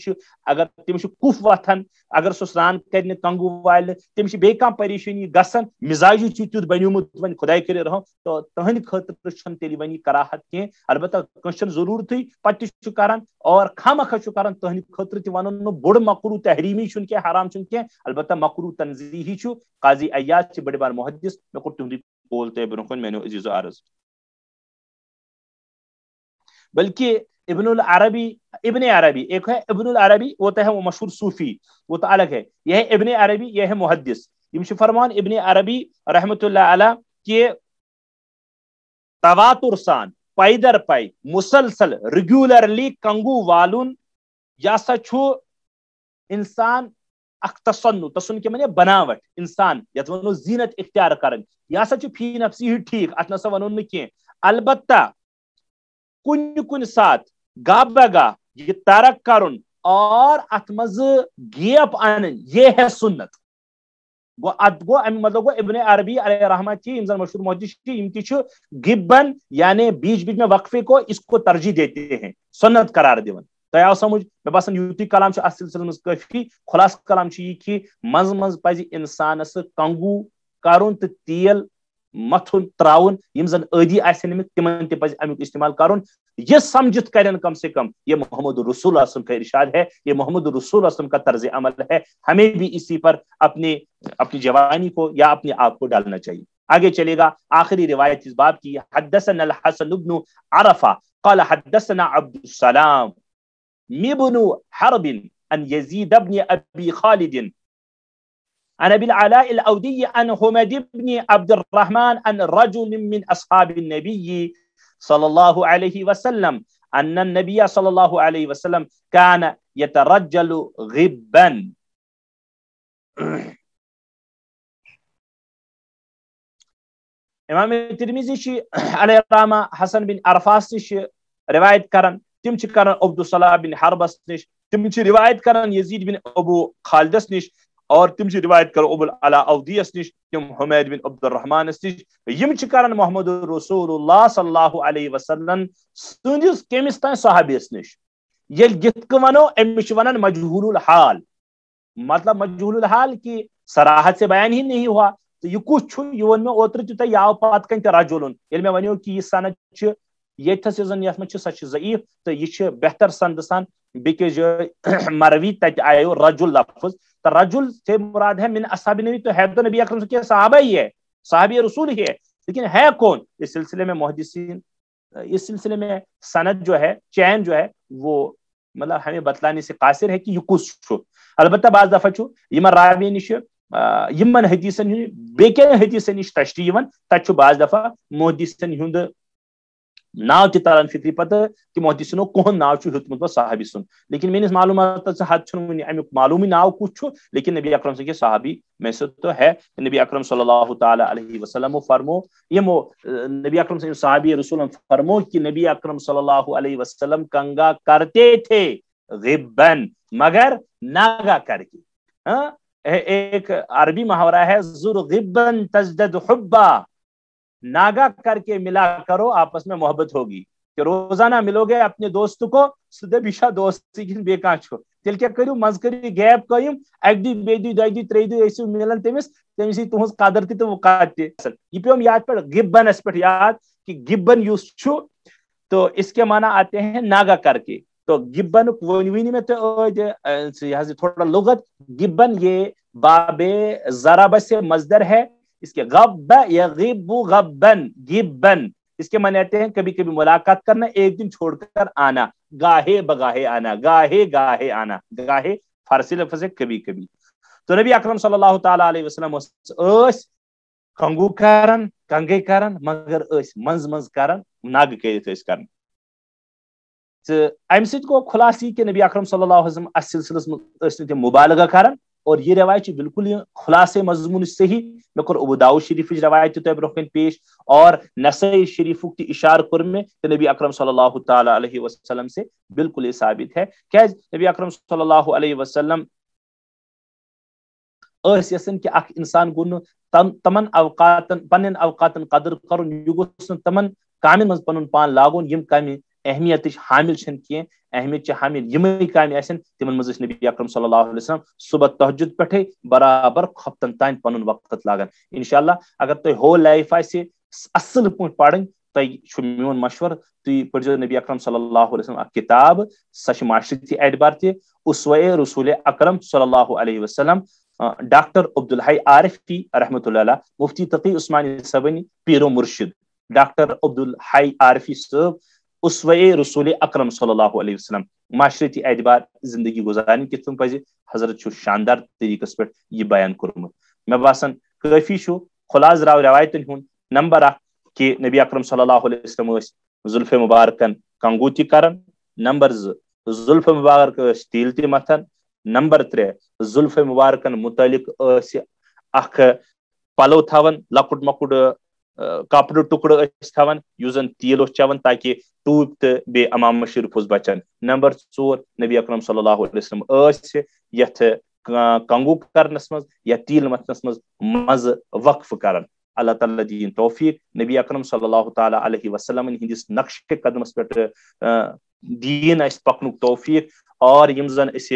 اگر تمس کف وتھان اگر سہ سران کرنے کنگو والہ تمس بیٚیہِ کانٛہہ پریشانی گژھان مزاجی تیُتھ بنیومُت وۄنۍ خداے کٔرِتھ رحم تو تہنٛدِ خٲطرٕ چھنہٕ تیٚلہِ وۄنۍ یہِ کراہت کینٛہہ. البتہ کٲنٛسہِ چھنہٕ ضروٗرتھٕے پتہٕ تہِ چھُ کران اور خامخواہ چھُ کران تہنٛدِ خٲطرٕ تہِ ونُن نہٕ بوٚڑ مکروٗ تحریمی چھُنہٕ کینٛہہ حرام چھُنہٕ کینٛہہ البتہ مکروٗ تنزیہی چھُ. قاضی عیاض چھِ بٔڑۍ بار محدث مےٚ کوٚر تِہُنٛدُے قول تۄہہِ برونٛہہ کُن میانیو عزیٖزو عرض. بلکہ ابن عربی ایک ہے ابن العربی وہ تو ہے وہ مشہور صوفی وہ تو الگ ہے. یہ ہے ابن عربی یہ ہے محدث. یم چھ فرمان ابن عربی رحمۃ اللہ علیہ کہ تواتر سان پیدر پے مسلسل ریگولرلی کنگو والن یہ سا چھ انسان اخ تصن کے مانے بناوٹ انسان یت ونو زینت اختیار کرن یہ سا چھ فی نفسی ٹھیک ات نسا ونو نہ کینٛہہ. البتہ کن سات گاہ بگاہ یہ ترک کرن اور ات مز گیپ ان یہ ہے سنت. گو مطلب گو ابن عربی علیہ رحمۃ کی زن مشہور محدث کی گبن یعنی بیچ بیچ میں وقفے کو اس کو ترجیح دیتے ہیں سنت قرار دیون. تہ آو سمجھ مے باسان یوتی کلام اس سلسلے مز کافی. خلاص کلام یہ کہ مز پزِ انسانس کنگو کرن تو تیل متھن تراؤن یم زن عادی آسن نمت تمن تہ پزِ امیک استعمال کرن یہ سمجھت کرن کم سے کم یہ محمد رسول اللہ صلی اللہ علیہ وسلم کا ارشاد ہے یہ محمد رسول اللہ صلی اللہ علیہ وسلم کا طرز عمل ہے. ہمیں بھی اسی پر اپنی جوانی کو یا اپنے آپ کو ڈالنا چاہیے. آگے چلے گا آخری روایت اس باب کی. حدثنا الحسن بن عرفہ قال حدثنا عبد السلام بن حرب عن يزيد بن ابي خالد عن ابي العلاء الاودي عن حميد بن عبد الرحمن عن رجل من اصحاب النبي صلى الله عليه وسلم ان النبي صلى الله عليه وسلم كان يترجل غبا. امام ترمذی علیہ الرحمہ حسن بن عرفاس نش روایت کرن تم چھ کرن عبد السلام بن حربس نش تم چھ روایت کرن یزید بن ابو خالدس نش اور تم چھ روایت کرن ابو العلا اودیس نش تم حمید بن عبد الرحمن نش یم چھ کرن محمد رسول اللہ صلی اللہ علیہ وسلم سندس کمس تان صحابیس نش یل گت ونو امش ونن مجہول الحال مطلب مجہول الحال کی صراحت سے بیان ہی نہیں ہوا تو یہ کچھ یہ ون میں اوتر تہ یاو پات کن رجولن یل میں ونیو کہ یہ سند چھ یتھس زن یت مچ سچ ضعیف تو یہ چھ بہتر سند سان بیکز مروی تت آیو رجل لفظ تو رجل سے مراد ہے من اصحاب نبی تو ہے تو نبی اکرم کے صحابہ ہی ہے صحابی رسول ہی ہے لیکن ہے کون. اس سلسلے میں محدثین اس سلسلے میں سند جو ہے چین جو ہے وہ مطلب ہمیں بتلانے سے قاصر ہے کہ یہ کس چھو. البتہ بعض دفعہ چھو یمن راوی نش یمن حدیثن بیکن حدیثن نش تشریح تت چھو بعض دفعہ محدثن ہند ناو تہ تران فکری پتہ کہ محدثنو کہن ناو چھ ہتمت صحابی سن لیکن میس معلومات حد چھن امیک معلومی ناو کچھ چھو لیکن نبی اکرم کے صحابی میں سے تو ہے. نبی اکرم صلی اللہ تعالی علیہ وسلم فرمو یمو نبی اکرم صلی صحابی رسول فرمو کہ نبی اکرم صلی اللہ علیہ وسلم کنگا کرتے تھے غبن مگر ناگا کر کے. ایک عربی محاورہ ہے زر غبن تزدد حبا ناگا کر کے ملا کرو آپس میں محبت ہوگی. کہ روزانہ ملو گے اپنے دوست کو سدے بشا دوست بے چھو تیل کیا کرو مز کرو گیپ قائم اک دی بے دی دو دی ترے دی ایسو ملن تمس تہذ قدر تہ وقات تہ. یہ پیوم یاد پہ گبنس پہ یاد کہ گبن یس چھو تو اس کے معنی آتے ہیں ناگا کر کے. تو گبن ونی میں تو تھوڑا لغت گبن یہ باب ضرب سے مصدر ہے اس کے غب یغب غبن گبن اس کے معنی آتے ہیں کبھی کبھی ملاقات کرنا ایک دن چھوڑ کر آنا گاہے بگاہے آنا گاہے گاہے آنا گاہے فارسی لفظ ہے کبھی کبھی. تو نبی اکرم صلی اللہ تعالی علیہ وسلم اس کنگو کرن کنگے کرن مگر اس منز منز کرن ناگ کہتے اس کرن. تو ام سید کو خلاصی کہ نبی اکرم صلی اللہ علیہ وسلم اس سلسلس میں مبالغہ کرن اور یہ روایت بالکل خلاصے مضمون سے ہی میں کر ابو داؤد شریف روایت تو برکن پیش اور نسائی شریف کی اشار کر میں کہ نبی اکرم صلی اللہ تعالی علیہ وسلم سے بالکل یہ ثابت ہے کہ نبی اکرم صلی اللہ علیہ وسلم اس یسن کہ اخ انسان گو تمن اوقاتن پنن اوقاتن قدر کرن یہ گوس تمن کامن من پن پان لاگن یم کامہ اہمیت حامل چھن کی اہمیت حامل یمے کامہ آسن تمن مز نبی اکرم صلی اللہ علیہ وسلم صبح تہجد پٹھے برابر خفتن تان پن وقت لاگان انشاءاللہ اگر تہ ہول لائف آسہ اصل پٲٹھۍ پرن تہ میون مشور تھی پڑھو نبی اکرم صلی اللہ علیہ وسلم اخ کتاب سچ معاشرتی اعتبار تہ اسوہ رسول اکرم صلی اللہ علیہ وسلم ڈاکٹر عبدالحی عارفی رحمۃ اللہ علیہ مفتی تقی عثمانی صبنی پیر و مرشد ڈاکٹر عبدالحی عارفی صاحب اسوہ رسول اکرم صلی اللہ علیہ وسلم معاشرتی اعتبار زندگی گزارن کت پزِ حضرت شاندار طریقس پہ یہ بیان کورمت مے باسان کافی خلاص درو روایتن ہند نمبر اخ کہ نبی اکرم صلی اللہ علیہ وسلم زلف مبارکن کنگو تہ کران نمبر 2 زلف مبارک تیل تہ متھان نمبر 3 زلف مبارکن متعلق اخ پلو تھاون لکٹ مکٹ کپڑ ٹکڑ تھاون یس زن تیل چون تاکہ ٹوپ تو بی امام شریف بچن نمبر 4 نبی اکرم صلی اللہ علیہ وسلم یت کنگو کرنس مز یا تیل متنس مز وقف کران اللہ تعالیٰ دین توفیق نبی اکرم صلی اللہ تعالیٰ علیہ وسلم ہندس نقش قدمس پہ دین اس پکنک توفیق اور یم زن اس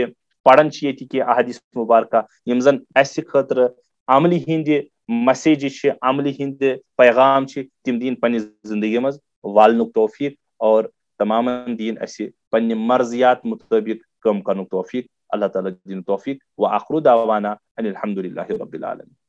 پڑھان یہ احادیث مبارکہ یم زن اس خاطر عملی ہند میسیج عملی ہند پیغام تم دین پنہ زندگی مز والنک توفیق اور تمام دین اس پنہ مرضیات مطابق کم کرنک توفیق اللہ تعالیٰ دین توفیق وآخر دعوانا ان الحمد للہ رب العالمین.